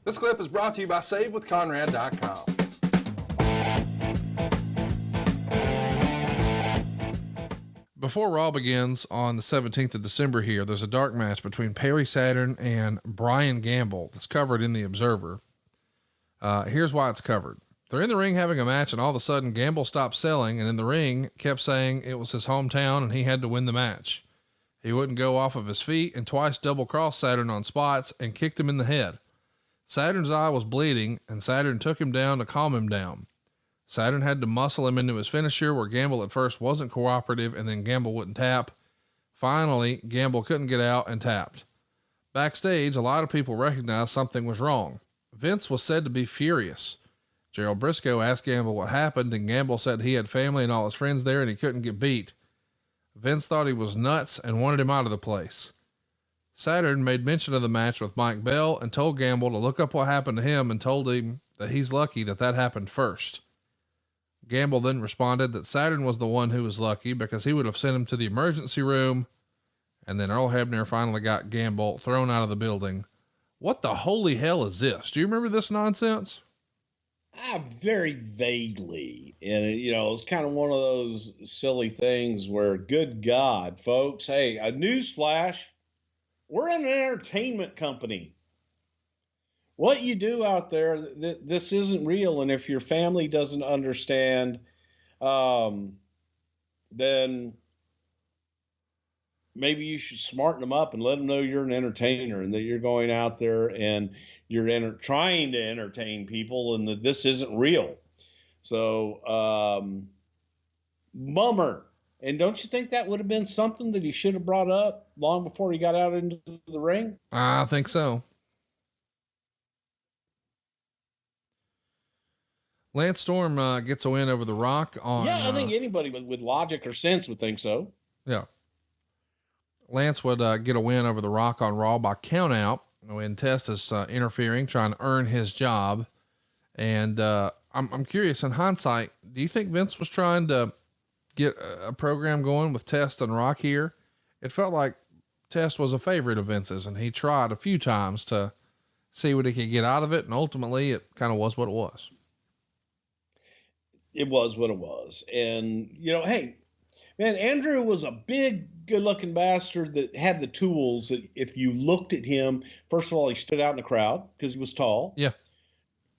This clip is brought to you by SaveWithConrad.com. Before Raw begins on the 17th of December here, there's a dark match between Perry Saturn and Brian Gamble that's covered in the Observer. Here's why it's covered. They're in the ring having a match, and all of a sudden Gamble stopped selling, and in the ring kept saying it was his hometown and he had to win the match. He wouldn't go off of his feet and twice double-crossed Saturn on spots and kicked him in the head. Saturn's eye was bleeding, and Saturn took him down to calm him down. Saturn had to muscle him into his finisher, where Gamble at first wasn't cooperative, and then Gamble wouldn't tap. Finally, Gamble couldn't get out and tapped. Backstage, a lot of people recognized something was wrong. Vince was said to be furious. Gerald Briscoe asked Gamble what happened, and Gamble said he had family and all his friends there and he couldn't get beat. Vince thought he was nuts and wanted him out of the place. Saturn made mention of the match with Mike Bell and told Gamble to look up what happened to him and told him that he's lucky that happened first. Gamble then responded that Saturn was the one who was lucky because he would have sent him to the emergency room. And then Earl Hebner finally got Gamble thrown out of the building. What the holy hell is this? Do you remember this nonsense? Very vaguely. And it's kind of one of those silly things where, good God, folks, hey, a newsflash. We're an entertainment company. What you do out there, this isn't real. And if your family doesn't understand, then maybe you should smarten them up and let them know you're an entertainer and that you're going out there and you're trying to entertain people and that this isn't real. So, bummer. And don't you think that would have been something that he should have brought up long before he got out into the ring? I think so. Lance Storm gets a win over The Rock on... Yeah, I think anybody with logic or sense would think so. Yeah. Lance would get a win over The Rock on Raw by countout when Test is interfering, trying to earn his job. And I'm curious, in hindsight, do you think Vince was trying to get a program going with Test and Rock here? It felt like Test was a favorite of Vince's, and he tried a few times to see what he could get out of it. And ultimately it kind of was what it was. It was what it was. And, hey, man, Andrew was a big, good-looking bastard that had the tools that if you looked at him, first of all, he stood out in the crowd because he was tall. Yeah.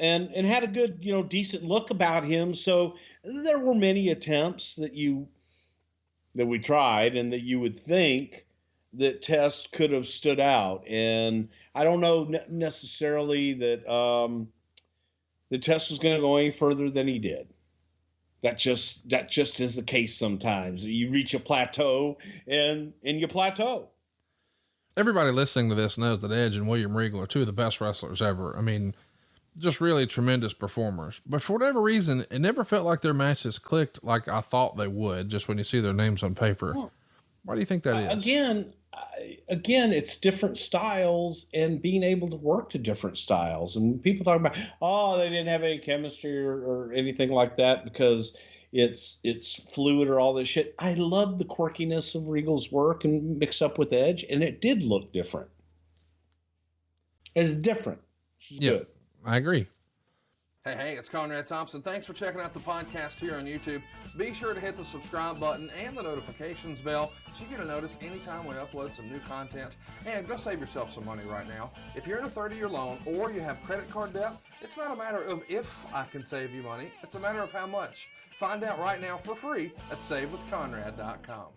And had a good, decent look about him. So there were many attempts that we tried and that you would think that Test could have stood out. And I don't know necessarily that the Test was going to go any further than he did. That just is the case sometimes. You reach a plateau and you plateau. Everybody listening to this knows that Edge and William Regal are two of the best wrestlers ever. I mean, just really tremendous performers. But for whatever reason, it never felt like their matches clicked like I thought they would, just when you see their names on paper. Why do you think that is? Again, it's different styles and being able to work to different styles. And people talk about, they didn't have any chemistry or anything like that because it's fluid or all this shit. I love the quirkiness of Regal's work and mixed up with Edge, and it did look different. It's different. Yeah, good. I agree. Hey, it's Conrad Thompson. Thanks for checking out the podcast here on YouTube. Be sure to hit the subscribe button and the notifications bell so you get a notice anytime we upload some new content. And go save yourself some money right now. If you're in a 30-year loan or you have credit card debt, it's not a matter of if I can save you money. It's a matter of how much. Find out right now for free at SaveWithConrad.com.